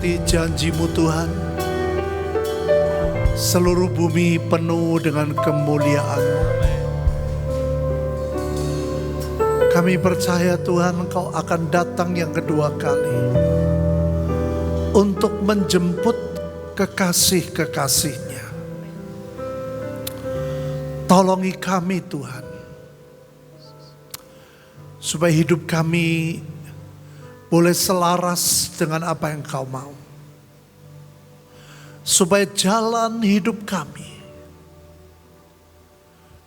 seperti janji-Mu Tuhan, seluruh bumi penuh dengan kemuliaan-Mu. Kami percaya Tuhan, Engkau akan datang yang kedua kali untuk menjemput kekasih-kekasih-Nya. Tolongi kami Tuhan, supaya hidup kami boleh selaras dengan apa yang Kau mau. Supaya jalan hidup kami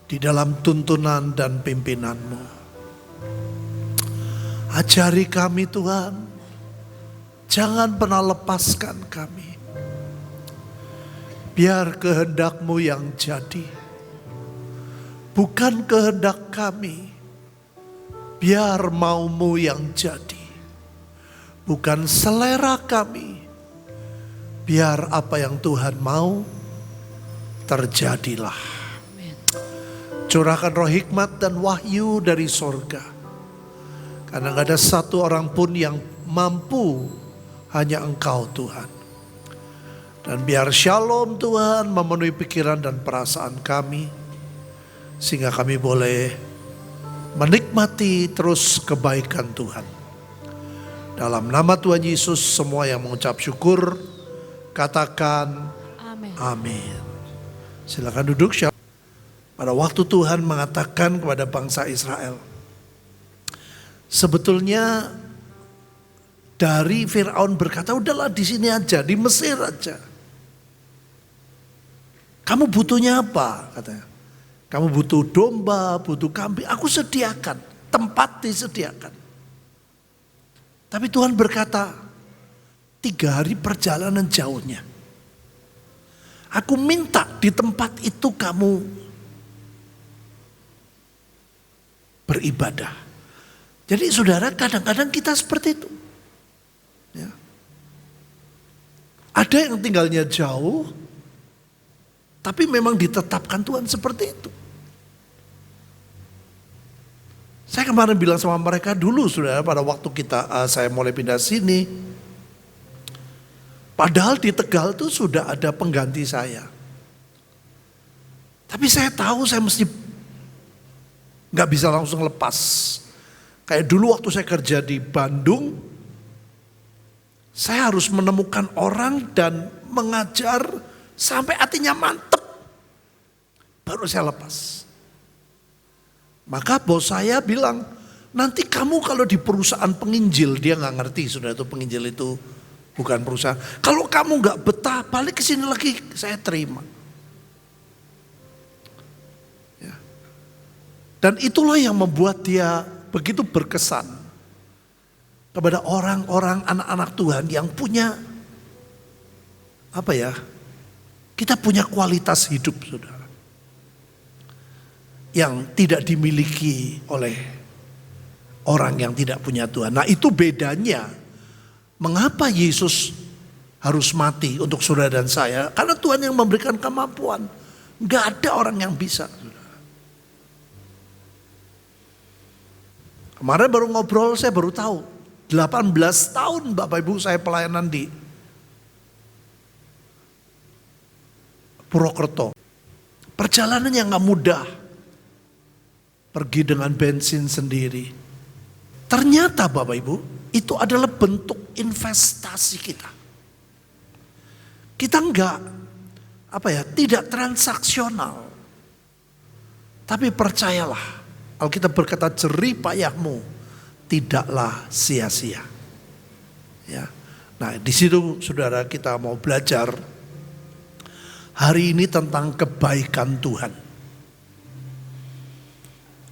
di dalam tuntunan dan pimpinan-Mu. Ajari kami Tuhan, jangan pernah lepaskan kami. Biar kehendak-Mu yang jadi, bukan kehendak kami. Biar mau-Mu yang jadi, bukan selera kami. Biar apa yang Tuhan mau, terjadilah. Curahkan roh hikmat dan wahyu dari sorga. Karena gak ada satu orang pun yang mampu, hanya Engkau Tuhan. Dan biar shalom Tuhan memenuhi pikiran dan perasaan kami, sehingga kami boleh menikmati terus kebaikan Tuhan. Dalam nama Tuhan Yesus, semua yang mengucap syukur, katakan amin. Amin. Silakan duduk. Pada waktu Tuhan mengatakan kepada bangsa Israel, sebetulnya dari Firaun berkata, udahlah di sini aja, di Mesir aja. Kamu butuhnya apa? Katanya. Kamu butuh domba, butuh kambing, aku sediakan, tempat disediakan. Tapi Tuhan berkata, 3 hari perjalanan jauhnya. Aku minta di tempat itu kamu beribadah. Jadi saudara, kadang-kadang kita seperti itu. Ya. Ada yang tinggalnya jauh, tapi memang ditetapkan Tuhan seperti itu. Saya kemarin bilang sama mereka dulu saudara, pada waktu saya mulai pindah sini. Padahal di Tegal itu sudah ada pengganti saya. Tapi saya tahu saya mesti gak bisa langsung lepas. Kayak dulu waktu saya kerja di Bandung, saya harus menemukan orang dan mengajar sampai hatinya mantep. Baru saya lepas. Maka bos saya bilang, nanti kamu kalau di perusahaan penginjil, dia gak ngerti sudah itu penginjil itu bukan perusahaan. Kalau kamu gak betah, balik ke sini lagi, saya terima. Ya. Dan itulah yang membuat dia begitu berkesan kepada orang-orang anak-anak Tuhan yang punya kita punya kualitas hidup saudara, yang tidak dimiliki oleh orang yang tidak punya Tuhan. Nah itu bedanya mengapa Yesus harus mati untuk saudara dan saya, karena Tuhan yang memberikan kemampuan. Gak ada orang yang bisa. Kemarin baru ngobrol, saya baru tahu 18 tahun Bapak Ibu saya pelayanan di Purwokerto. Perjalanan yang gak mudah. Pergi dengan bensin sendiri. Ternyata Bapak Ibu, itu adalah bentuk investasi kita. Kita tidak transaksional. Tapi percayalah, Alkitab berkata jerih payahmu tidaklah sia-sia. Ya. Nah di situ saudara kita mau belajar hari ini tentang kebaikan Tuhan.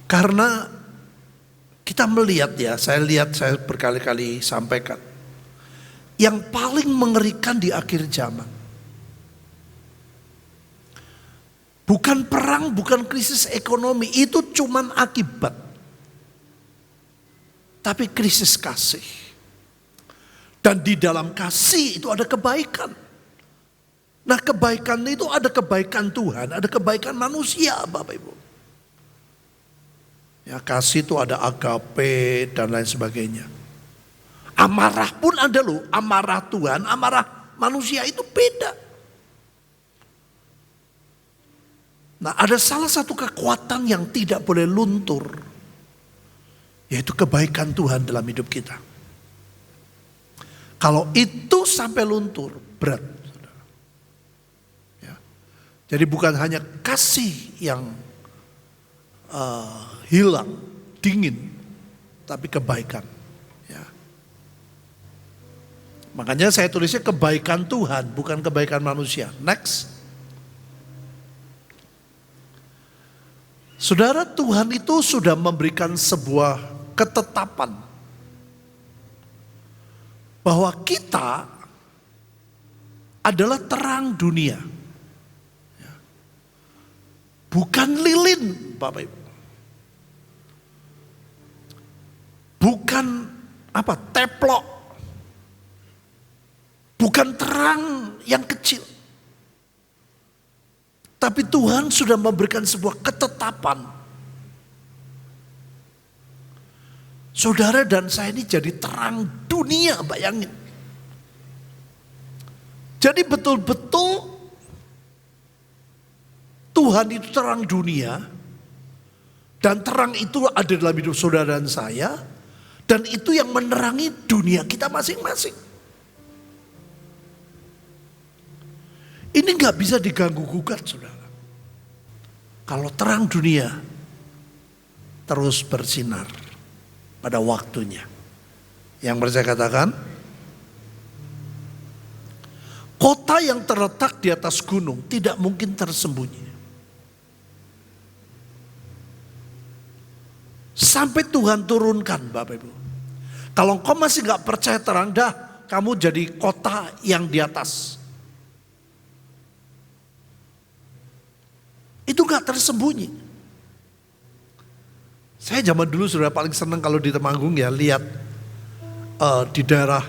Karena kita melihat saya berkali-kali sampaikan. Yang paling mengerikan di akhir zaman. Bukan perang, bukan krisis ekonomi, itu cuman akibat. Tapi krisis kasih. Dan di dalam kasih itu ada kebaikan. Nah kebaikan itu ada kebaikan Tuhan, ada kebaikan manusia Bapak Ibu. Ya kasih itu ada agape dan lain sebagainya. Amarah pun ada loh, amarah Tuhan, amarah manusia itu beda. Nah, ada salah satu kekuatan yang tidak boleh luntur, yaitu kebaikan Tuhan dalam hidup kita. Kalau itu sampai luntur, berat. Ya. Jadi bukan hanya kasih yang hilang, dingin, tapi kebaikan. Ya. Makanya saya tulisnya kebaikan Tuhan, bukan kebaikan manusia. Next. Saudara, Tuhan itu sudah memberikan sebuah ketetapan bahwa kita adalah terang dunia. Bukan lilin, Bapak Ibu. Bukan teplok. Bukan terang yang kecil. Tapi Tuhan sudah memberikan sebuah ketetapan. Saudara dan saya ini jadi terang dunia, bayangin. Jadi betul-betul Tuhan itu terang dunia. Dan terang itu ada dalam hidup saudara dan saya. Dan itu yang menerangi dunia kita masing-masing. Ini gak bisa diganggu gugat, saudara. Kalau terang dunia terus bersinar pada waktunya. Yang saya katakan, kota yang terletak di atas gunung tidak mungkin tersembunyi. Sampai Tuhan turunkan, Bapak Ibu. Kalau engkau masih gak percaya terang, dah kamu jadi kota yang di atas. Itu gak tersembunyi. Saya zaman dulu sudah paling senang kalau di Temanggung ya, lihat di daerah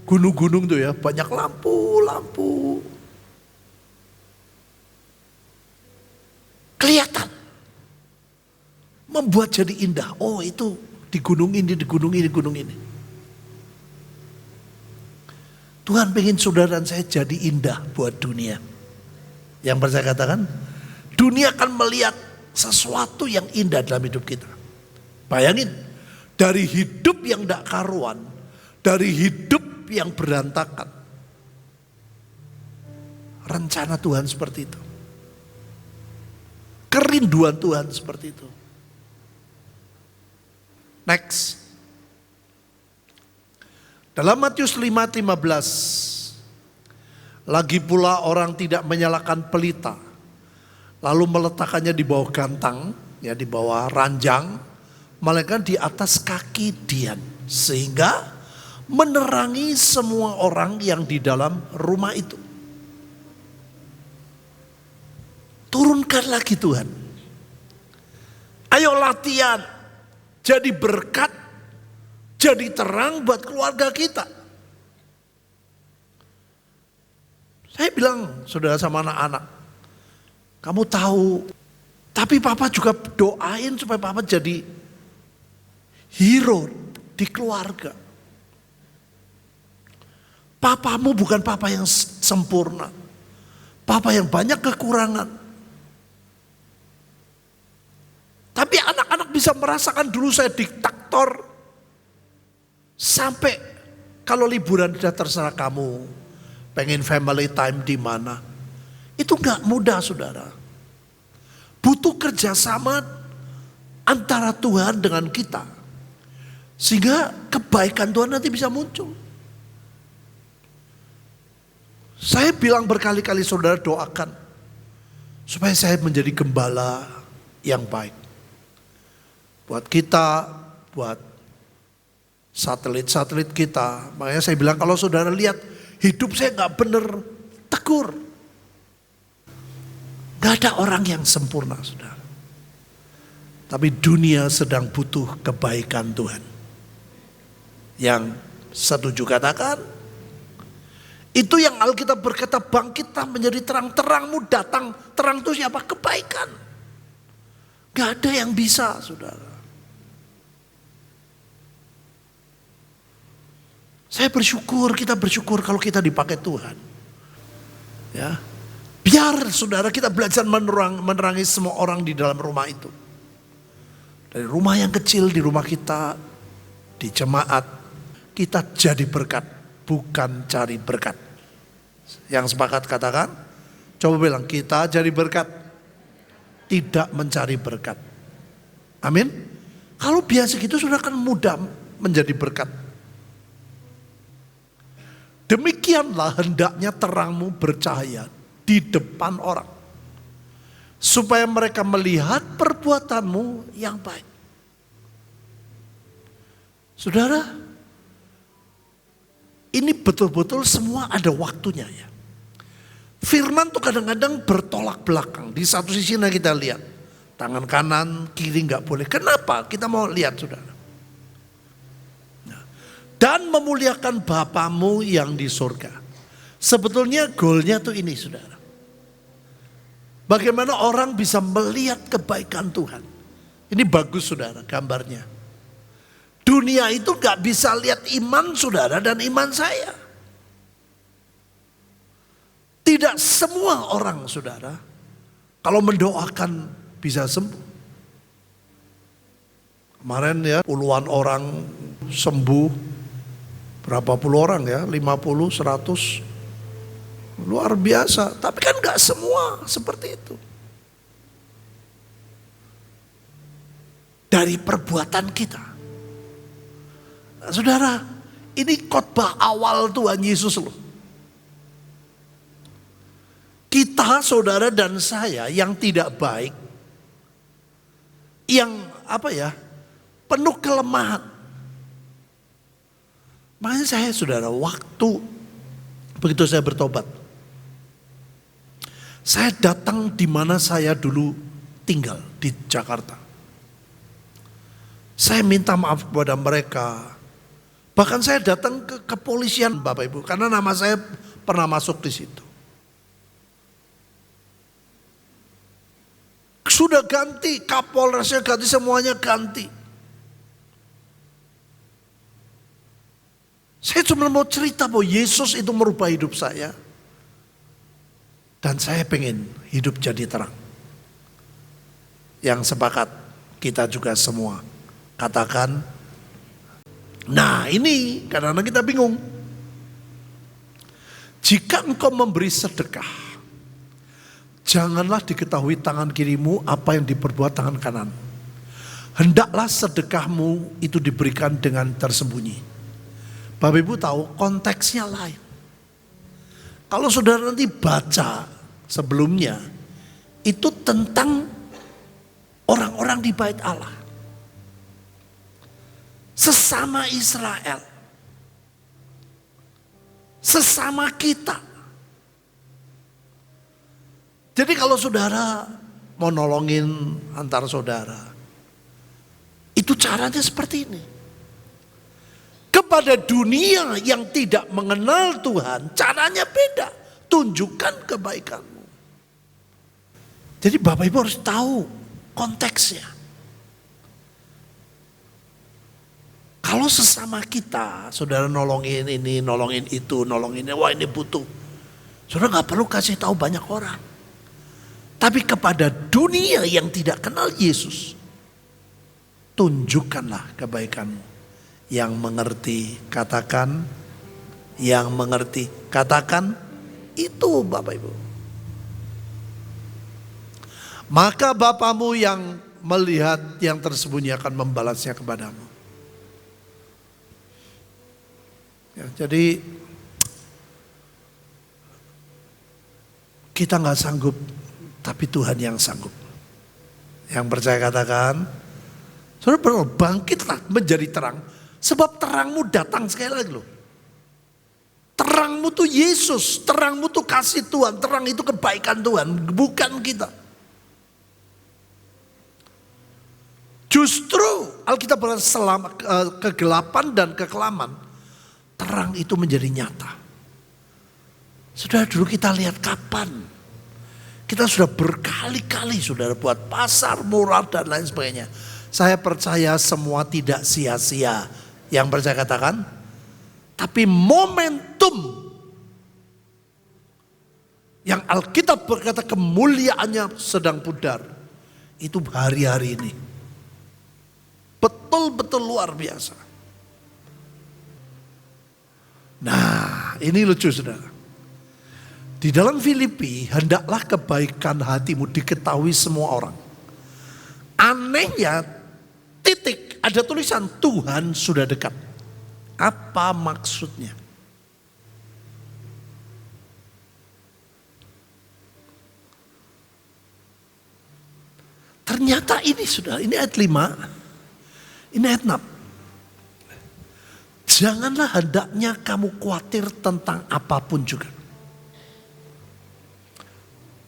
gunung-gunung tuh ya, banyak lampu-lampu. Kelihatan. Membuat jadi indah. Oh, itu di gunung ini, di gunung ini, di gunung ini. Tuhan pengen saudara dan saya jadi indah buat dunia. Yang saya katakan, dunia akan melihat sesuatu yang indah dalam hidup kita. Bayangin, dari hidup yang tidak karuan, dari hidup yang berantakan. Rencana Tuhan seperti itu. Kerinduan Tuhan seperti itu. Next. Dalam Matius 5:15. Lagi pula orang tidak menyalakan pelita, lalu meletakkannya di bawah gantang, ya di bawah ranjang, melainkan di atas kaki dian, sehingga menerangi semua orang yang di dalam rumah itu. Turunkan lagi Tuhan. Ayo latihan, jadi berkat, jadi terang buat keluarga kita. Saya bilang, saudara sama anak-anak, kamu tahu, tapi papa juga doain supaya papa jadi hero di keluarga. Papamu bukan papa yang sempurna, papa yang banyak kekurangan. Tapi anak-anak bisa merasakan dulu saya diktator, sampai kalau liburan sudah terserah kamu. Pengen family time di mana? Itu nggak mudah, saudara. Butuh kerjasama antara Tuhan dengan kita, sehingga kebaikan Tuhan nanti bisa muncul. Saya bilang berkali-kali, saudara doakan supaya saya menjadi gembala yang baik buat kita, buat satelit-satelit kita. Makanya saya bilang kalau saudara lihat hidup saya gak bener, tegur. Gak ada orang yang sempurna, saudara. Tapi dunia sedang butuh kebaikan Tuhan. Yang setuju katakan, itu yang Alkitab berkata, bangkitlah menjadi terang. Terangmu datang, terang itu siapa? Kebaikan. Gak ada yang bisa, saudara. Saya bersyukur, kita bersyukur kalau kita dipakai Tuhan. Ya, biar saudara kita belajar menerangi semua orang di dalam rumah itu. Dari rumah yang kecil, di rumah kita, di jemaat, kita jadi berkat, bukan cari berkat. Yang sepakat katakan, coba bilang, kita jadi berkat, tidak mencari berkat. Amin. Kalau biasa gitu sudah kan mudah menjadi berkat. Demikianlah hendaknya terangmu bercahaya di depan orang, supaya mereka melihat perbuatanmu yang baik. Saudara, ini betul-betul semua ada waktunya ya. Firman tuh kadang-kadang bertolak belakang. Di satu sisi kita lihat, tangan kanan, kiri nggak boleh. Kenapa? Kita mau lihat saudara. Dan memuliakan Bapamu yang di surga. Sebetulnya goalnya tuh ini saudara. Bagaimana orang bisa melihat kebaikan Tuhan. Ini bagus saudara gambarnya. Dunia itu gak bisa lihat iman saudara dan iman saya. Tidak semua orang saudara kalau mendoakan bisa sembuh. Kemarin ya puluhan orang sembuh. Berapa puluh orang ya, 50, 100. Luar biasa, tapi kan gak semua seperti itu. Dari perbuatan kita. Nah, saudara, ini khotbah awal Tuhan Yesus loh. Kita saudara dan saya yang tidak baik, yang penuh kelemahan. Makanya saya saudara, waktu begitu saya bertobat, saya datang di mana saya dulu tinggal di Jakarta. Saya minta maaf kepada mereka. Bahkan saya datang ke kepolisian Bapak Ibu, karena nama saya pernah masuk di situ. Sudah ganti, Kapolresnya ganti, semuanya ganti. Saya cuma mau cerita bahwa Yesus itu merubah hidup saya. Dan saya pengen hidup jadi terang. Yang sepakat kita juga semua katakan, nah ini kadang-kadang kita bingung. Jika engkau memberi sedekah, janganlah diketahui tangan kirimu apa yang diperbuat tangan kanan. Hendaklah sedekahmu itu diberikan dengan tersembunyi. Bapak Ibu tahu konteksnya lain. Kalau saudara nanti baca sebelumnya, itu tentang orang-orang di bait Allah. Sesama Israel. Sesama kita. Jadi kalau saudara mau nolongin antar saudara, itu caranya seperti ini. Kepada dunia yang tidak mengenal Tuhan, caranya beda. Tunjukkan kebaikanmu. Jadi Bapak Ibu harus tahu konteksnya. Kalau sesama kita, saudara nolongin ini, nolongin itu, nolongin ini, wah ini butuh. Saudara gak perlu kasih tahu banyak orang. Tapi kepada dunia yang tidak kenal Yesus, tunjukkanlah kebaikanmu. Yang mengerti katakan, yang mengerti katakan, itu Bapak Ibu. Maka Bapamu yang melihat yang tersembunyi akan membalasnya kepadamu. Ya, jadi kita gak sanggup, tapi Tuhan yang sanggup. Yang percaya katakan, saudara perlu bangkitlah menjadi terang. Sebab terangmu datang sekali lagi loh. Terangmu tuh Yesus, terangmu tuh kasih Tuhan, terang itu kebaikan Tuhan, bukan kita. Justru Alkitab berkata kegelapan dan kekelaman, terang itu menjadi nyata. Sudah dulu kita lihat kapan. Kita sudah berkali-kali saudara buat pasar murah dan lain sebagainya. Saya percaya semua tidak sia-sia. Yang percaya katakan, Tapi momentum yang Alkitab berkata kemuliaannya sedang pudar, itu hari-hari ini. Betul-betul luar biasa. Nah, ini lucu saudara. Di dalam Filipi, hendaklah kebaikan hatimu diketahui semua orang. Anehnya, titik, ada tulisan Tuhan sudah dekat. Apa maksudnya? Ternyata ini sudah, ini ayat 5, ini ayat 6. Janganlah hendaknya kamu khawatir tentang apapun juga.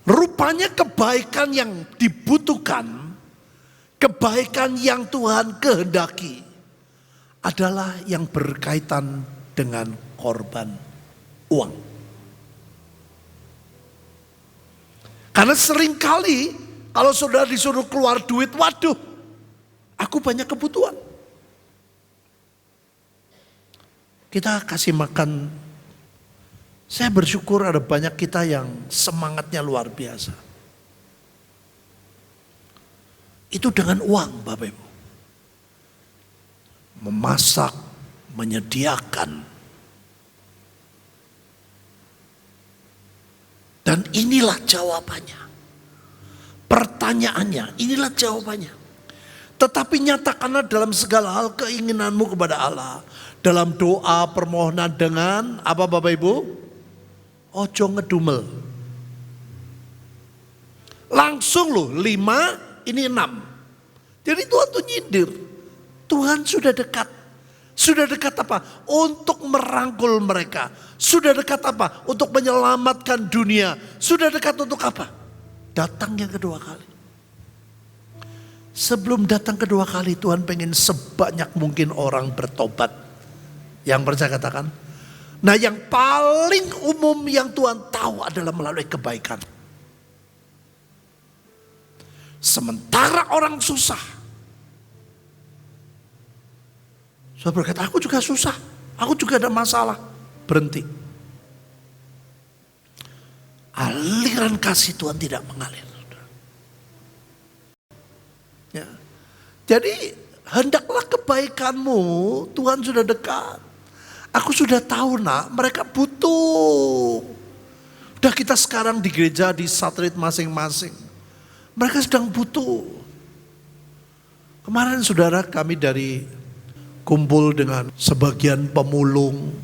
Rupanya kebaikan yang dibutuhkan, kebaikan yang Tuhan kehendaki adalah yang berkaitan dengan korban uang. Karena seringkali kalau saudara disuruh keluar duit, waduh, aku banyak kebutuhan. Kita kasih makan. Saya bersyukur ada banyak kita yang semangatnya luar biasa. Itu dengan uang, Bapak Ibu. Memasak, menyediakan. Dan inilah jawabannya. Pertanyaannya, inilah jawabannya. Tetapi nyatakanlah dalam segala hal keinginanmu kepada Allah. Dalam doa permohonan dengan apa Bapak Ibu? Ojo ngedumel. Langsung loh 5, ini 6. Jadi Tuhan tuh nyindir. Tuhan sudah dekat. Sudah dekat apa? Untuk merangkul mereka. Sudah dekat apa? Untuk menyelamatkan dunia. Sudah dekat untuk apa? Datang yang kedua kali. Sebelum datang kedua kali Tuhan pengen sebanyak mungkin orang bertobat. Yang percaya katakan. Nah yang paling umum yang Tuhan tahu adalah melalui kebaikan. Sementara orang susah. Saya berkata aku juga susah. Aku juga ada masalah. Berhenti. Aliran kasih Tuhan tidak mengalir. Ya. Jadi hendaklah kebaikanmu, Tuhan sudah dekat. Aku sudah tahu nak, mereka butuh. Udah kita sekarang di gereja, di satelit masing-masing. Mereka sedang butuh. Kemarin saudara kami dari kumpul dengan sebagian pemulung.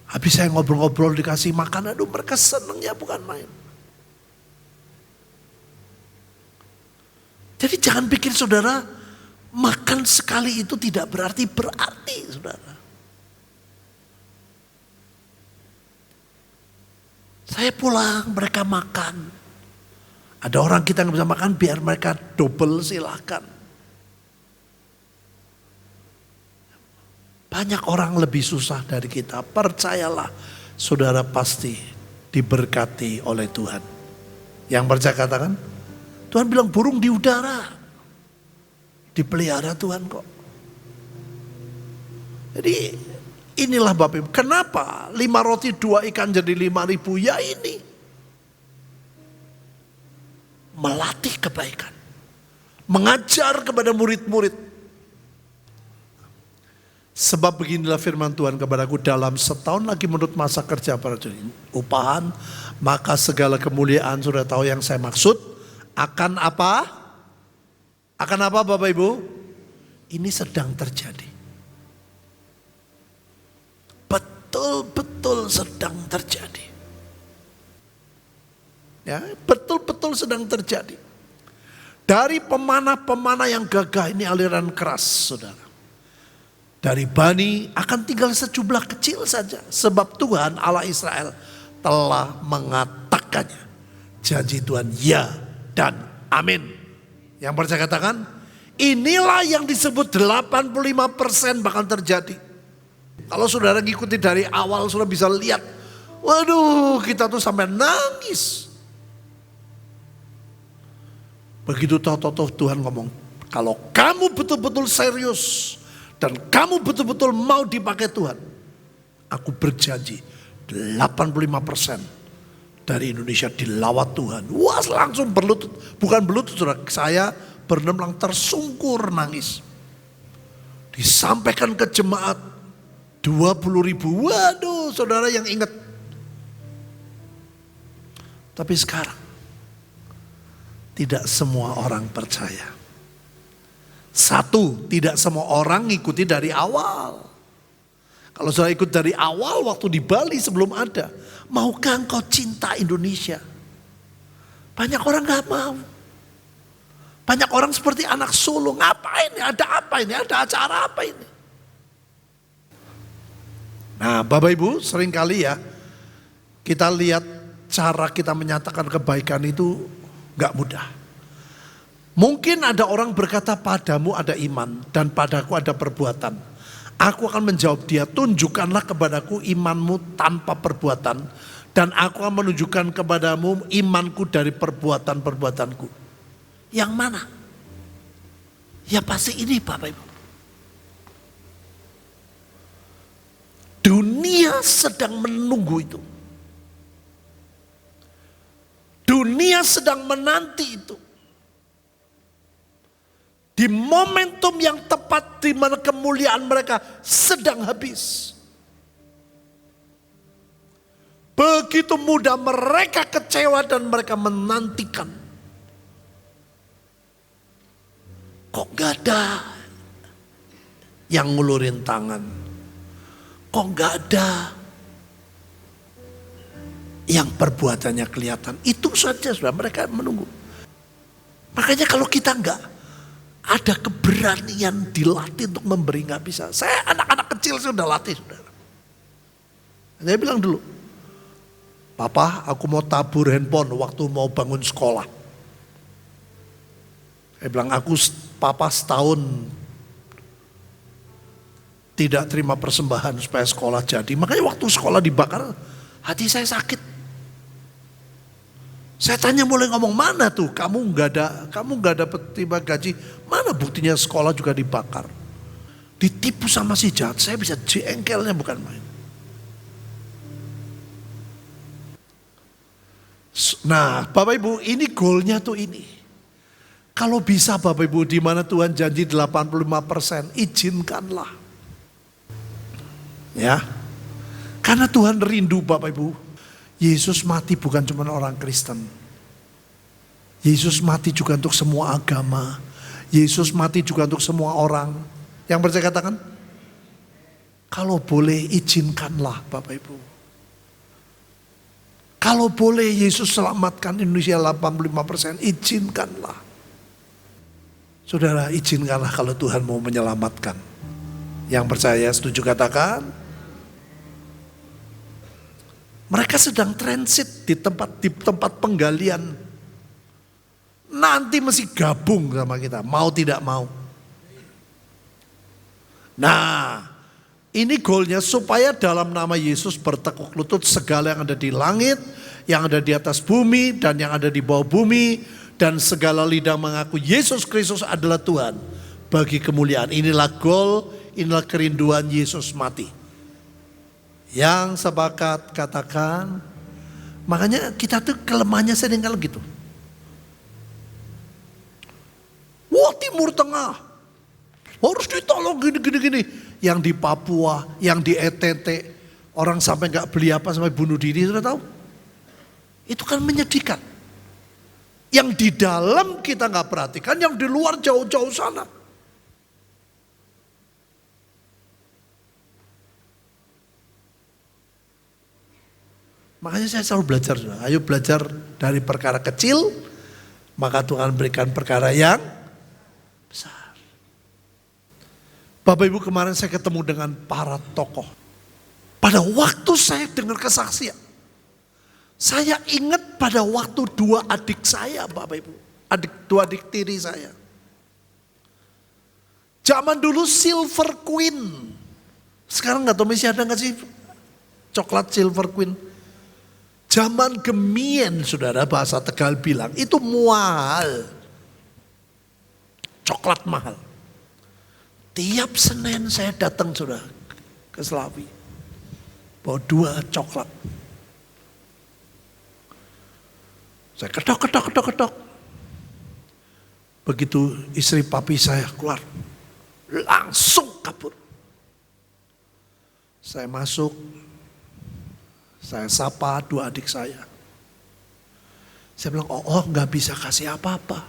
Habis saya ngobrol-ngobrol dikasih makan, aduh mereka senangnya bukan main. Jadi jangan pikir saudara, makan sekali itu tidak berarti saudara. Saya pulang, mereka makan. Ada orang kita nggak bisa makan, biar mereka double silakan. Banyak orang lebih susah dari kita. Percayalah, saudara pasti diberkati oleh Tuhan. Yang percaya katakan, Tuhan bilang burung di udara. Dipelihara Tuhan kok. Jadi inilah Bapak Ibu. Kenapa 5 roti 2 ikan jadi 5.000? Ya ini. Melatih kebaikan. Mengajar kepada murid-murid. Sebab beginilah firman Tuhan kepadaku, dalam setahun lagi menurut masa kerja para upahan, maka segala kemuliaan sudah tahu yang saya maksud. Akan apa? Akan apa Bapak Ibu? Ini sedang terjadi. Betul-betul sedang terjadi. Ya, betul-betul sedang terjadi. Dari pemanah-pemanah yang gagah, ini aliran keras saudara. Dari Bani akan tinggal sejumlah kecil saja. Sebab Tuhan Allah Israel telah mengatakannya. Janji Tuhan ya dan amin. Yang percaya katakan, inilah yang disebut 85% bakal terjadi. Kalau saudara ngikuti dari awal, saudara bisa lihat. Waduh, kita tuh sampai nangis. Begitu tahu Tuhan ngomong, kalau kamu betul-betul serius dan kamu betul-betul mau dipakai Tuhan, aku berjanji 85% dari Indonesia dilawat Tuhan. Wah, langsung berlutut, bukan berlutut saudara, saya berenang tersungkur nangis. Disampaikan ke jemaat 20.000. Waduh, saudara yang ingat. Tapi sekarang tidak semua orang percaya. Satu, tidak semua orang ngikuti dari awal. Kalau saya ikut dari awal waktu di Bali sebelum ada, maukah engkau cinta Indonesia? Banyak orang gak mau. Banyak orang seperti anak sulung, ngapain ini? Ada apa ini? Ada acara apa ini? Nah, Bapak Ibu, seringkali ya kita lihat cara kita menyatakan kebaikan itu gak mudah. Mungkin ada orang berkata, padamu ada iman dan padaku ada perbuatan. Aku akan menjawab dia, tunjukkanlah kepadaku imanmu tanpa perbuatan, dan aku akan menunjukkan kepadamu imanku dari perbuatan-perbuatanku. Yang mana? Ya pasti ini Bapak Ibu. Dunia sedang menunggu itu. Dunia sedang menanti itu. Di momentum yang tepat di mana kemuliaan mereka sedang habis. Begitu mudah mereka kecewa dan mereka menantikan. Kok gak ada yang ngulurin tangan? Kok gak ada yang perbuatannya kelihatan? Itu saja sudah mereka menunggu. Makanya kalau kita enggak ada keberanian dilatih untuk memberi, nggak bisa. Saya anak-anak kecil sudah latih, saudara. Saya bilang dulu, Papa, aku mau tabur handphone waktu mau bangun sekolah. Saya bilang, Papa setahun tidak terima persembahan supaya sekolah jadi. Makanya waktu sekolah dibakar, hati saya sakit. Saya tanya mulai ngomong, mana tuh kamu nggak dapat terima gaji, mana buktinya sekolah juga dibakar. Ditipu sama si jahat, saya bisa jengkelnya bukan main. Nah Bapak Ibu, ini goalnya tuh ini. Kalau bisa Bapak Ibu, di mana Tuhan janji 85%, izinkanlah. Ya, karena Tuhan rindu Bapak Ibu. Yesus mati bukan cuma orang Kristen. Yesus mati juga untuk semua agama. Yesus mati juga untuk semua orang. Yang percaya katakan, kalau boleh izinkanlah Bapak Ibu. Kalau boleh Yesus selamatkan Indonesia 85%, izinkanlah. Saudara, izinkanlah kalau Tuhan mau menyelamatkan. Yang percaya setuju katakan. Mereka sedang transit di tempat penggalian. Nanti mesti gabung sama kita, mau tidak mau. Nah, ini goalnya supaya dalam nama Yesus bertekuk lutut segala yang ada di langit, yang ada di atas bumi, dan yang ada di bawah bumi, dan segala lidah mengaku Yesus Kristus adalah Tuhan bagi kemuliaan. Inilah goal, inilah kerinduan Yesus mati. Yang sepakat katakan, makanya kita tuh kelemahannya seringkali gitu. Wah, Timur Tengah harus ditolong gini. Yang di Papua, yang di NTT, orang sampai nggak beli apa sampai bunuh diri, sudah tahu? Itu kan menyedihkan. Yang di dalam kita nggak perhatikan, yang di luar jauh-jauh sana. Makanya saya selalu belajar, ayo belajar dari perkara kecil, maka Tuhan berikan perkara yang besar. Bapak Ibu, kemarin saya ketemu dengan para tokoh. Pada waktu saya dengar kesaksian, saya ingat pada waktu dua adik saya Bapak Ibu, dua adik tiri saya. Zaman dulu Silver Queen, sekarang nggak tahu masih ada nggak sih coklat Silver Queen. Zaman gemien, saudara, bahasa Tegal bilang, itu mahal. Coklat mahal. Tiap Senin saya datang sudah ke Slawi. Bawa 2 coklat. Saya ketok. Begitu istri papi saya keluar, langsung kabur. Saya masuk, saya sapa 2 adik saya. Saya bilang, nggak bisa kasih apa-apa.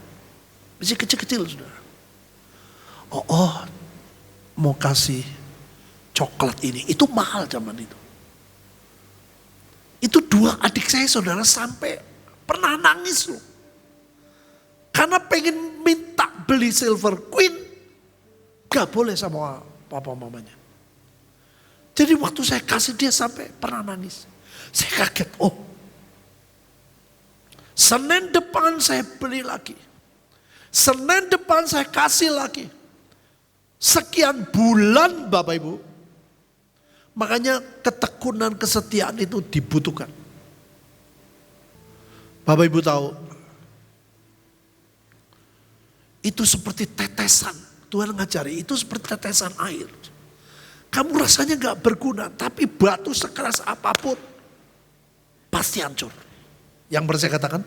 Masih kecil-kecil, saudara. Mau kasih coklat ini. Itu mahal zaman itu. Itu 2 adik saya, saudara, sampai pernah nangis loh. Karena pengen minta beli Silver Queen. Gak boleh sama papa mamanya. Jadi waktu saya kasih dia sampai pernah nangis. Saya kaget, Senin depan saya beli lagi. Senin depan saya kasih lagi. Sekian bulan Bapak Ibu. Makanya ketekunan, kesetiaan itu dibutuhkan. Bapak Ibu tahu. Itu seperti tetesan. Tuhan ngajari, itu seperti tetesan air. Kamu rasanya gak berguna, tapi batu sekeras apapun pasti hancur. Yang pernah saya katakan,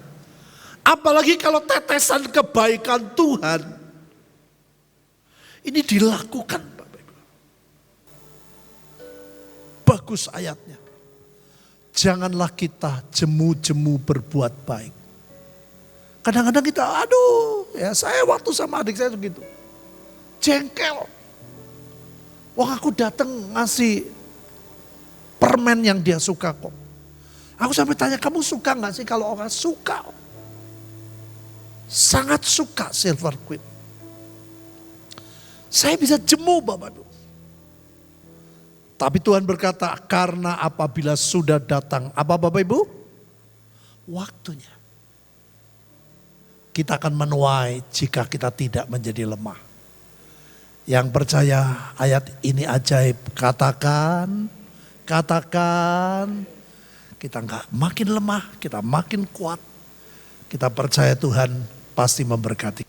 apalagi kalau tetesan kebaikan Tuhan ini dilakukan, Bapak Ibu. Bagus ayatnya. Janganlah kita jemu-jemu berbuat baik. Kadang-kadang kita, saya waktu sama adik saya begitu. Jengkel. Wah, aku datang ngasih permen yang dia suka kok. Aku sampai tanya, kamu suka gak sih? Kalau orang suka, sangat suka Silver Queen. Saya bisa jemu Bapak Ibu. Tapi Tuhan berkata, karena apabila sudah datang, apa Bapak Ibu? Waktunya. Kita akan menuai jika kita tidak menjadi lemah. Yang percaya ayat ini ajaib, katakan. Kita enggak makin lemah, kita makin kuat. Kita percaya Tuhan pasti memberkati.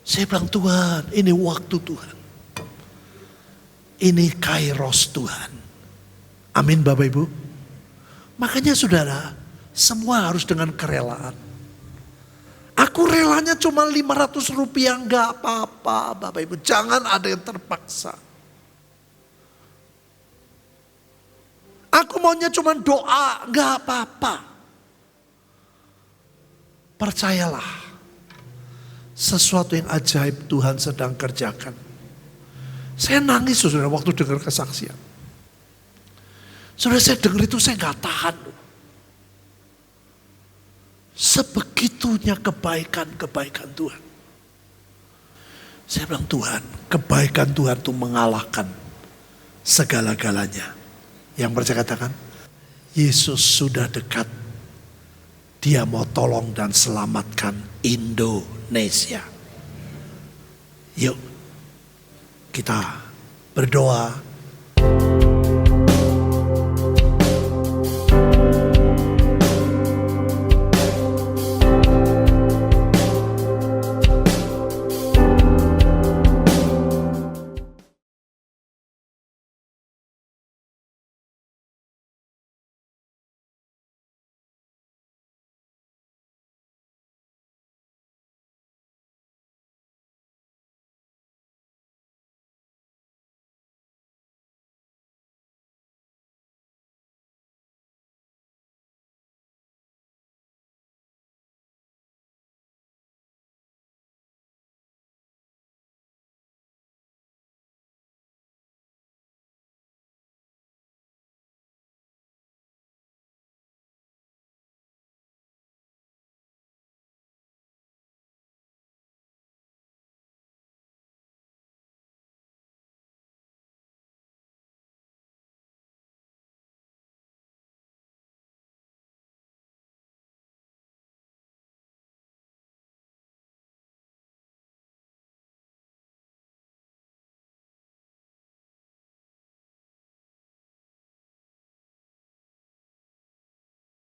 Saya bilang, Tuhan, ini waktu Tuhan. Ini kairos Tuhan. Amin Bapak Ibu. Makanya saudara, semua harus dengan kerelaan. Aku relanya cuma 500 rupiah, enggak apa-apa Bapak Ibu. Jangan ada yang terpaksa. Aku maunya cuma doa, enggak apa-apa. Percayalah, sesuatu yang ajaib Tuhan sedang kerjakan. Saya nangis saudara waktu dengar kesaksian. Saudara, saya dengar itu saya enggak tahan. Sebegitunya kebaikan Tuhan. Saya bilang, Tuhan, kebaikan Tuhan itu mengalahkan segala-galanya. Yang percaya katakan, Yesus sudah dekat. Dia mau tolong dan selamatkan Indonesia. Yuk, kita berdoa.